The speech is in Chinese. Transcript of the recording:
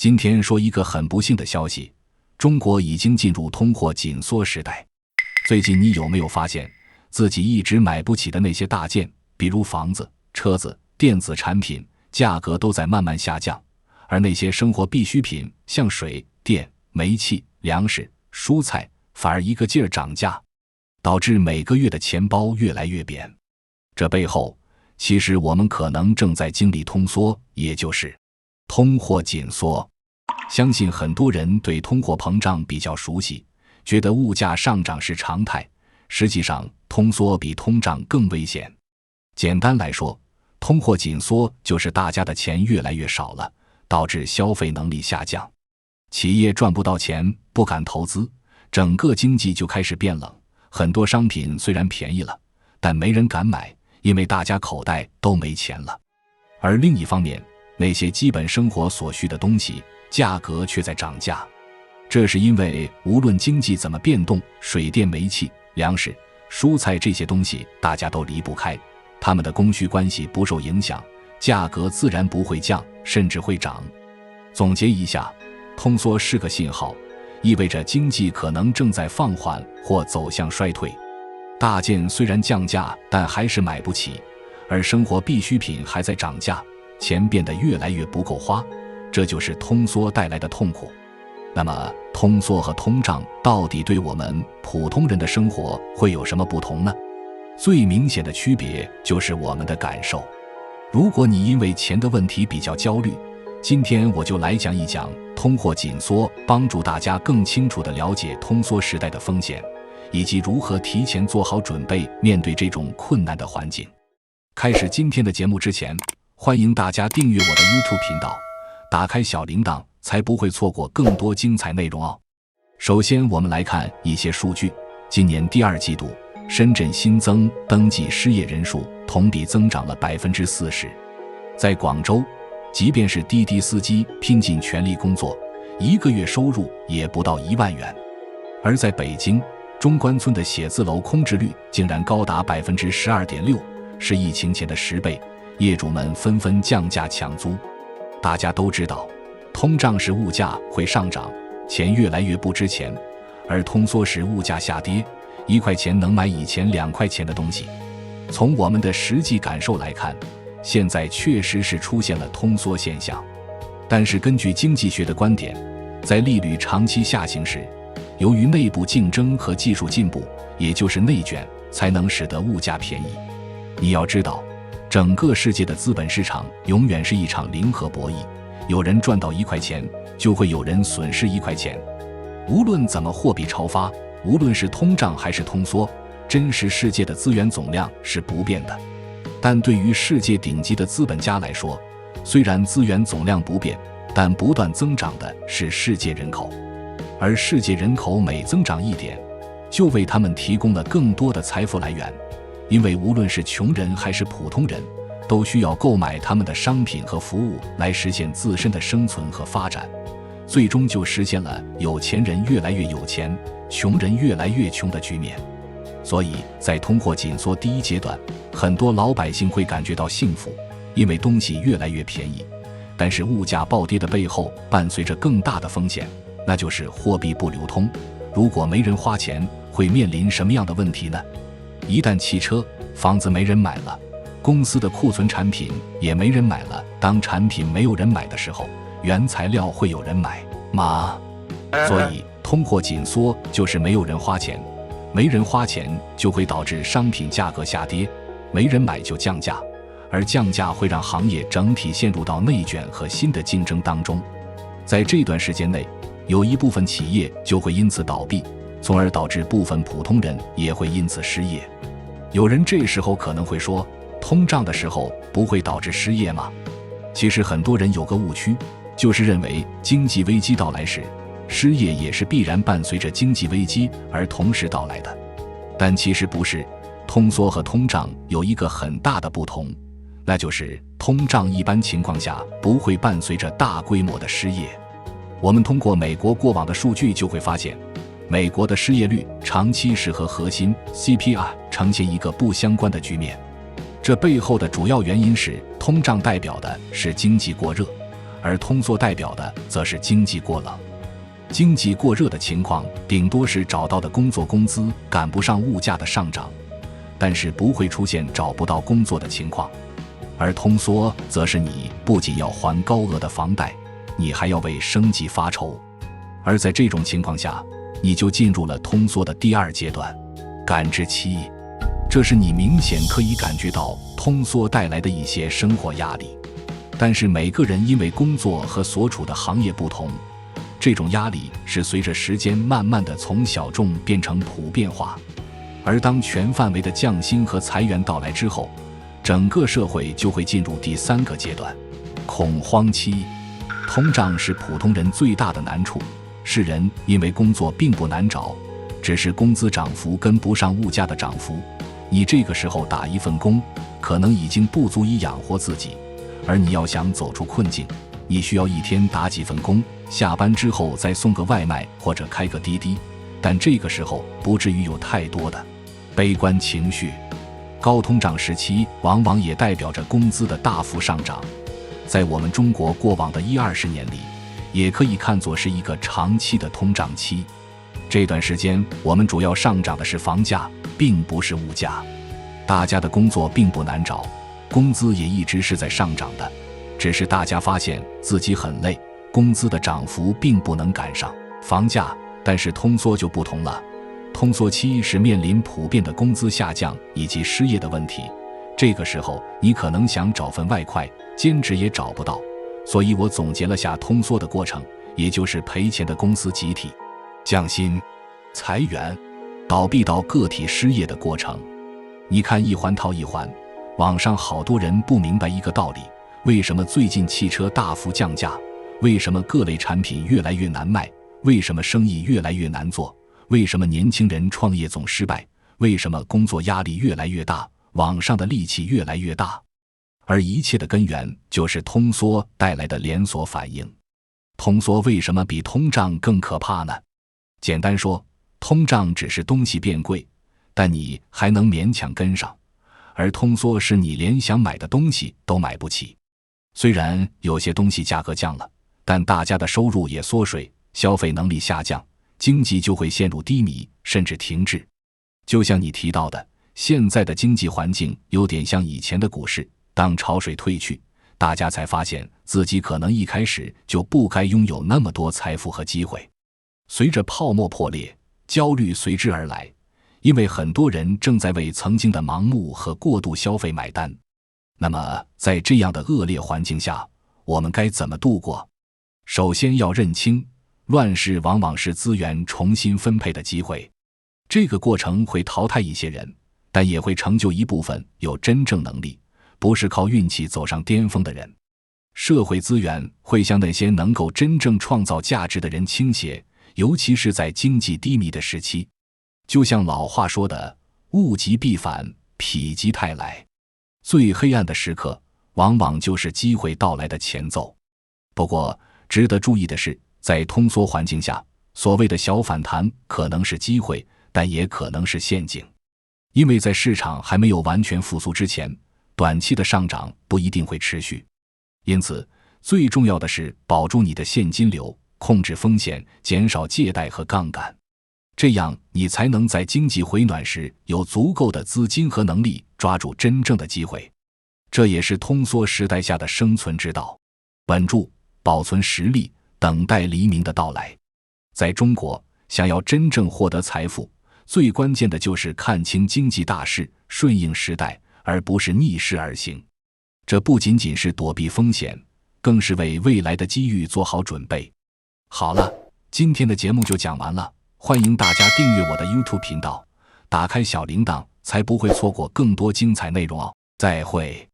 今天说一个很不幸的消息，中国已经进入通货紧缩时代。最近你有没有发现，自己一直买不起的那些大件，比如房子、车子、电子产品，价格都在慢慢下降，而那些生活必需品，像水、电、煤气、粮食、蔬菜，反而一个劲儿涨价，导致每个月的钱包越来越扁。这背后，其实我们可能正在经历通缩，也就是通货紧缩。相信很多人对通货膨胀比较熟悉，觉得物价上涨是常态。实际上，通缩比通胀更危险。简单来说，通货紧缩就是大家的钱越来越少了，导致消费能力下降，企业赚不到钱，不敢投资，整个经济就开始变冷。很多商品虽然便宜了，但没人敢买，因为大家口袋都没钱了。而另一方面，那些基本生活所需的东西价格却在涨价，这是因为无论经济怎么变动，水电煤气、粮食、蔬菜这些东西大家都离不开，它们的供需关系不受影响，价格自然不会降，甚至会涨。总结一下，通缩是个信号，意味着经济可能正在放缓或走向衰退。大件虽然降价，但还是买不起，而生活必需品还在涨价，钱变得越来越不够花，这就是通缩带来的痛苦。那么，通缩和通胀到底对我们普通人的生活会有什么不同呢？最明显的区别就是我们的感受。如果你因为钱的问题比较焦虑，今天我就来讲一讲通货紧缩，帮助大家更清楚地了解通缩时代的风险，以及如何提前做好准备面对这种困难的环境。开始今天的节目之前，欢迎大家订阅我的 YouTube 频道，打开小铃铛，才不会错过更多精彩内容哦。首先我们来看一些数据。今年第二季度，深圳新增登记失业人数同比增长了 40%。 在广州，即便是滴滴司机拼尽全力工作，一个月收入也不到1万元。而在北京，中关村的写字楼空置率竟然高达 12.6%， 是疫情前的10倍，业主们纷纷降价抢租。大家都知道，通胀时物价会上涨，钱越来越不值钱，而通缩时物价下跌，1块钱能买以前2块钱的东西。从我们的实际感受来看，现在确实是出现了通缩现象。但是根据经济学的观点，在利率长期下行时，由于内部竞争和技术进步，也就是内卷，才能使得物价便宜。你要知道，整个世界的资本市场永远是一场零和博弈，有人赚到1块钱，就会有人损失1块钱。无论怎么货币超发，无论是通胀还是通缩，真实世界的资源总量是不变的。但对于世界顶级的资本家来说，虽然资源总量不变，但不断增长的是世界人口。而世界人口每增长1点，就为他们提供了更多的财富来源。因为无论是穷人还是普通人，都需要购买他们的商品和服务来实现自身的生存和发展，最终就实现了有钱人越来越有钱，穷人越来越穷的局面。所以在通货紧缩第一阶段，很多老百姓会感觉到幸福，因为东西越来越便宜。但是物价暴跌的背后伴随着更大的风险，那就是货币不流通。如果没人花钱，会面临什么样的问题呢？一旦汽车、房子没人买了，公司的库存产品也没人买了，当产品没有人买的时候，原材料会有人买吗？所以通货紧缩就是没有人花钱，没人花钱就会导致商品价格下跌，没人买就降价，而降价会让行业整体陷入到内卷和新的竞争当中。在这段时间内，有一部分企业就会因此倒闭，从而导致部分普通人也会因此失业。有人这时候可能会说，通胀的时候不会导致失业吗？其实很多人有个误区，就是认为经济危机到来时，失业也是必然伴随着经济危机而同时到来的。但其实不是，通缩和通胀有一个很大的不同，那就是通胀一般情况下不会伴随着大规模的失业。我们通过美国过往的数据就会发现，美国的失业率长期是和核心 CPI 呈现一个不相关的局面。这背后的主要原因是，通胀代表的是经济过热，而通缩代表的则是经济过冷。经济过热的情况顶多是找到的工作工资赶不上物价的上涨，但是不会出现找不到工作的情况。而通缩则是你不仅要还高额的房贷，你还要为生计发愁。而在这种情况下，你就进入了通缩的第二阶段，感知期。这是你明显可以感觉到通缩带来的一些生活压力。但是每个人因为工作和所处的行业不同，这种压力是随着时间慢慢的从小众变成普遍化。而当全范围的降薪和裁员到来之后，整个社会就会进入第三个阶段，恐慌期。通胀是普通人最大的难处，世人因为工作并不难找，只是工资涨幅跟不上物价的涨幅。你这个时候打一份工，可能已经不足以养活自己，而你要想走出困境，你需要一天打几份工，下班之后再送个外卖或者开个滴滴。但这个时候不至于有太多的悲观情绪。高通胀时期往往也代表着工资的大幅上涨，在我们中国过往的10-20年里，也可以看作是一个长期的通胀期。这段时间我们主要上涨的是房价，并不是物价。大家的工作并不难找，工资也一直是在上涨的，只是大家发现自己很累，工资的涨幅并不能赶上房价。但是通缩就不同了，通缩期是面临普遍的工资下降以及失业的问题，这个时候你可能想找份外快，兼职也找不到。所以我总结了下通缩的过程，也就是赔钱的公司集体降薪、裁员、倒闭到个体失业的过程。你看一环套一环，网上好多人不明白一个道理，为什么最近汽车大幅降价？为什么各类产品越来越难卖？为什么生意越来越难做？为什么年轻人创业总失败？为什么工作压力越来越大？网上的戾气越来越大？而一切的根源就是通缩带来的连锁反应。通缩为什么比通胀更可怕呢？简单说，通胀只是东西变贵，但你还能勉强跟上，而通缩是你连想买的东西都买不起。虽然有些东西价格降了，但大家的收入也缩水，消费能力下降，经济就会陷入低迷，甚至停滞。就像你提到的，现在的经济环境有点像以前的股市，当潮水退去，大家才发现自己可能一开始就不该拥有那么多财富和机会。随着泡沫破裂，焦虑随之而来，因为很多人正在为曾经的盲目和过度消费买单。那么在这样的恶劣环境下，我们该怎么度过？首先要认清，乱世往往是资源重新分配的机会。这个过程会淘汰一些人，但也会成就一部分有真正能力，不是靠运气走上巅峰的人。社会资源会向那些能够真正创造价值的人倾斜，尤其是在经济低迷的时期。就像老话说的，物极必反，否极泰来。最黑暗的时刻，往往就是机会到来的前奏。不过，值得注意的是，在通缩环境下，所谓的小反弹可能是机会，但也可能是陷阱。因为在市场还没有完全复苏之前，短期的上涨不一定会持续。因此，最重要的是保住你的现金流，控制风险，减少借贷和杠杆。这样你才能在经济回暖时有足够的资金和能力抓住真正的机会。这也是通缩时代下的生存之道，稳住，保存实力，等待黎明的到来。在中国，想要真正获得财富，最关键的就是看清经济大势，顺应时代，而不是逆势而行。这不仅仅是躲避风险，更是为未来的机遇做好准备。好了，今天的节目就讲完了，欢迎大家订阅我的 YouTube 频道，打开小铃铛，才不会错过更多精彩内容哦。再会。